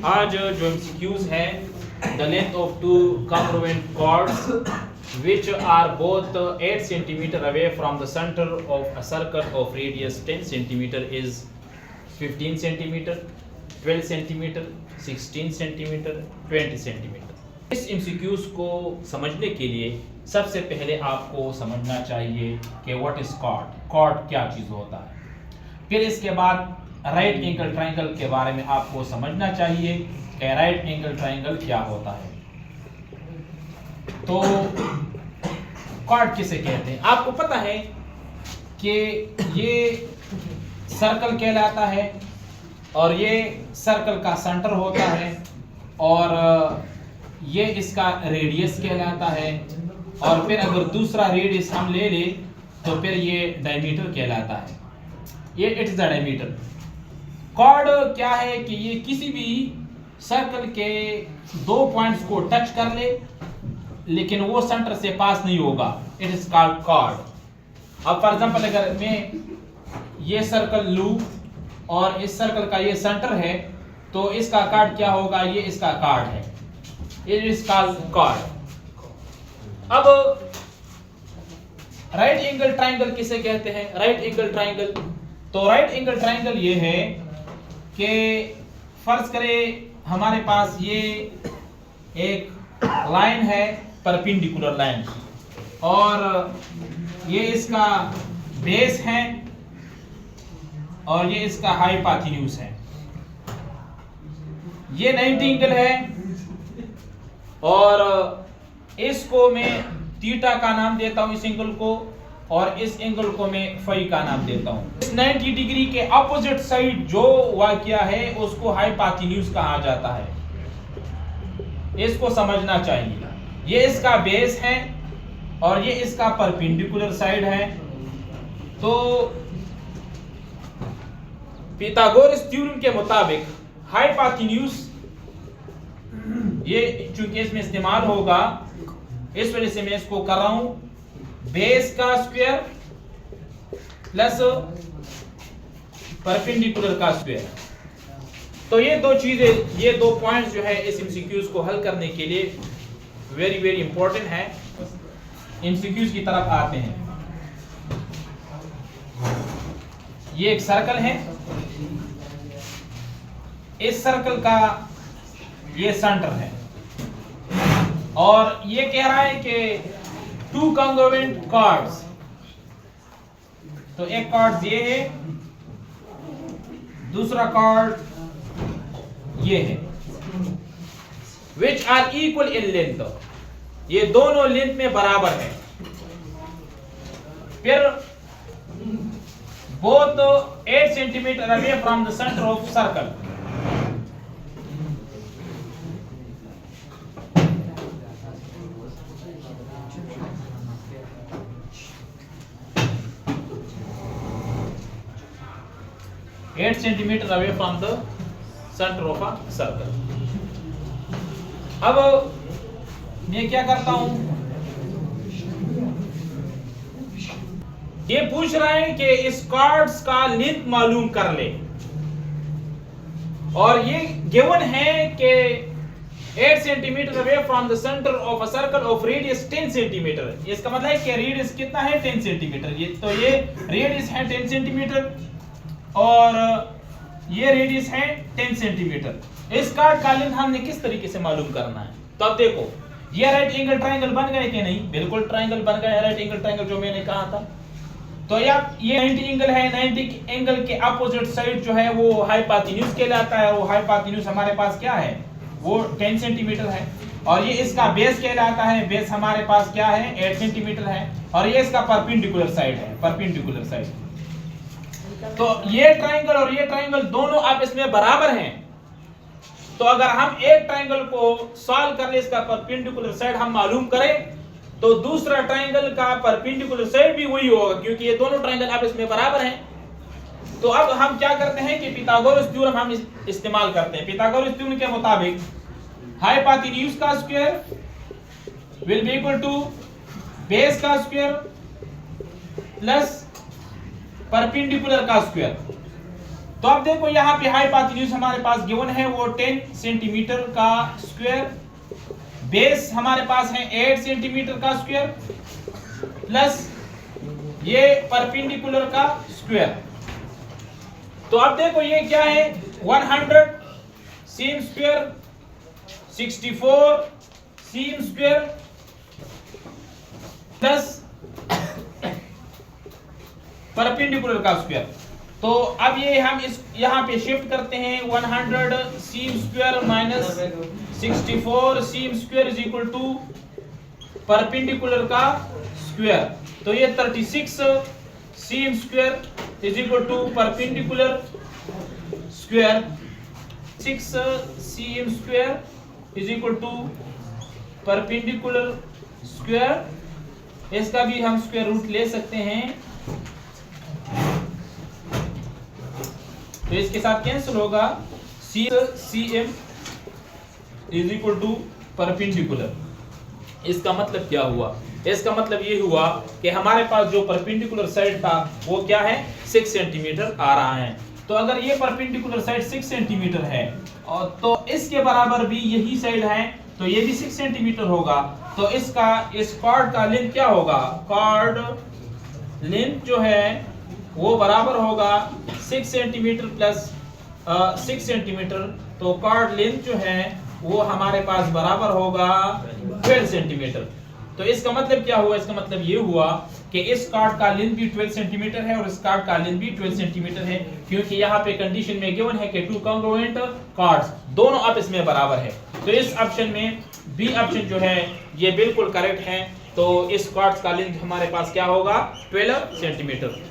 आज जो MCQs है, the length of two congruent chords which are both 8 centimeter away from the center of a circle of radius 10 centimeter is 15 centimeter, 12 centimeter, 16 centimeter, 20 centimeter. इस MCQs को समझने के लिए सबसे पहले आपको समझना चाहिए कि व्हाट इज कॉर्ड, कॉर्ड क्या चीज होता है। फिर इसके बाद राइट एंगल ट्रायंगल के बारे में आपको समझना चाहिए कि राइट एंगल ट्रायंगल क्या होता है। तो कॉर्ड किसे कहते हैं? आपको पता है कि ये सर्कल कहलाता है और ये सर्कल का सेंटर होता है और ये इसका रेडियस कहलाता है और फिर अगर दूसरा रेडियस हम ले ले तो फिर ये डायमीटर कहलाता है। ये it is the diameter. Chord क्या है कि ये किसी भी सर्कल के दो पॉइंट्स को टच कर ले लेकिन वो सेंटर से पास नहीं होगा, इट इज कॉल्ड कॉर्ड। अब फॉर एग्जांपल अगर मैं ये सर्कल लूं और इस सर्कल का ये सेंटर है तो इसका कॉर्ड क्या होगा? ये इसका कॉर्ड है, इट इज कॉल्ड कॉर्ड। अब राइट एंगल ट्रायंगल किसे कहते हैं? राइट एंगल ट्रायंगल, तो राइट एंगल ट्रायंगल ये है कि फर्ज करें हमारे पास ये एक लाइन है, परपेंडिकुलर लाइन, और ये इसका बेस है और ये इसका हाइपोटेन्यूज है। ये 90 एंगल है और इसको मैं थीटा का नाम देता हूं इस एंगल को, और इस एंगल को मैं फाई का नाम देता हूं। इस 90 डिग्री के अपोजिट साइड जो वाक़या है उसको हाइपोटेन्यूज कहा जाता है, इसको समझना चाहिए। ये इसका बेस है और ये इसका परपेंडिकुलर साइड है। तो पिथागोरस थ्योरम के मुताबिक हाइपोटेन्यूज ये चूंकि इसमें इस्तेमाल होगा इस वजह से मैं इसको कर रहा हूं, बेस का स्क्वायर प्लस परपेंडिकुलर का स्क्वायर। तो ये दो चीजें, ये दो पॉइंट्स जो है इस एमसीक्यूज को हल करने के लिए वेरी वेरी इंपॉर्टेंट है। एमसीक्यूज की तरफ आते हैं। ये एक सर्कल है, इस सर्कल का ये सेंटर है और ये कह रहा है कि टू कॉन्ग्रुएंट कॉर्ड्स, तो एक कॉर्ड ये है, दूसरा कॉर्ड ये है, which are equal in length, ये दोनों लेंथ में बराबर है। फिर both 8 centimetre away from the centre of circle, eight centimetre away from the centre of a circle. अब मैं क्या करता हूं, ये पूछ रहा है कि इस कॉर्ड्स का लेंथ मालूम कर ले और ये गिवन है कि 8 centimetre away from the centre of a circle of radius 10 centimetre. इसका मतलब है कि रेडियस कितना है? 10 सेंटीमीटर। ये तो ये रेडियस है 10 सेंटीमीटर और ये रेडियस है 10 सेंटीमीटर। इस कार्ड का लेंथ हमने किस तरीके से मालूम करना है? तो अब देखो, ये राइट एंगल ट्रायंगल बन गए कि नहीं? बिल्कुल ट्रायंगल बन गए, राइट एंगल ट्रायंगल जो मैंने कहा था। तो यार ये 90 एंगल है, 90 एंगल के अपोजिट साइड जो है वो हाइपोटेन्यूज कहलाता है। वो हाइपोटेन्यूज हमारे पास क्या है? वो 10 सेंटीमीटर है और ये इसका बेस कहलाता है, बेस हमारे पास क्या है? 8 सेंटीमीटर है और ये इसका परपेंडिकुलर साइड है, परपेंडिकुलर साइड। तो ये ट्रायंगल और ये ट्रायंगल दोनों आपस में बराबर हैं। तो अगर हम एक ट्रायंगल को सॉल्व कर ले, इसका परपेंडिकुलर साइड हम मालूम करें, तो दूसरा ट्रायंगल का परपेंडिकुलर साइड भी वही होगा क्योंकि ये दोनों ट्रायंगल आपस में बराबर हैं। तो अब हम क्या करते हैं कि पिथागोरस थ्योरम हम इस्तेमाल करते हैं। पिथागोरस थ्योरम के मुताबिक हाइपोटेन्यूज का square will be equal to base का स्क्वायर प्लस परपेंडिकुलर का स्क्वायर। तो अब देखो यहाँ पे हाइपोटेन्यूज हमारे पास गिवन है वो 10 सेंटीमीटर का स्क्वायर, बेस हमारे पास है 8 सेंटीमीटर का स्क्वायर प्लस ये परपेंडिकुलर का स्क्वायर। तो अब देखो ये क्या है 100 cm square 64 cm square plus perpendicular का स्क्वायर। तो अब ये हम इस यहाँ पे शिफ्ट करते हैं 100 cm square minus 64 cm square is equal to perpendicular का स्क्वायर। तो ये 36 cm square is equal to perpendicular square, 6 cm square is equal to perpendicular square. इसका भी हम स्क्वायर रूट ले सकते हैं, तो इसके साथ कैंसिल होगा, CM is equal to perpendicular. इसका मतलब क्या हुआ, इसका मतलब ये हुआ कि हमारे पास जो परपेंडिकुलर साइड था वो क्या है 6 सेंटीमीटर आ रहा है। तो अगर ये परपेंडिकुलर साइड 6 सेंटीमीटर है और तो इसके बराबर भी यही साइड है तो ये भी 6 सेंटीमीटर होगा। तो इसका इस कॉर्ड का लेंथ क्या होगा, कॉर्ड लेंथ जो है वो बराबर होगा 6 सेंटीमीटर प्लस 6 सेंटीमीटर। तो कॉर्ड लेंथ जो है वो हमारे पास बराबर होगा 12 सेंटीमीटर। तो इसका मतलब क्या हुआ, इसका मतलब ये हुआ कि इस कार्ड का लेंथ भी 12 सेंटीमीटर है और इस कार्ड का लेंथ भी 12 सेंटीमीटर है, क्योंकि यहाँ पे कंडीशन में गिवन है कि टू कॉन्ग्रुएंट कार्ड्स दोनों आपस में बराबर है। तो इस ऑप्शन में बी ऑप्शन जो है ये बिल्कुल करेक्ट है। तो इस कार्ड्स का लेंथ हमारे पास क्या होगा 12 सेंटीमीटर।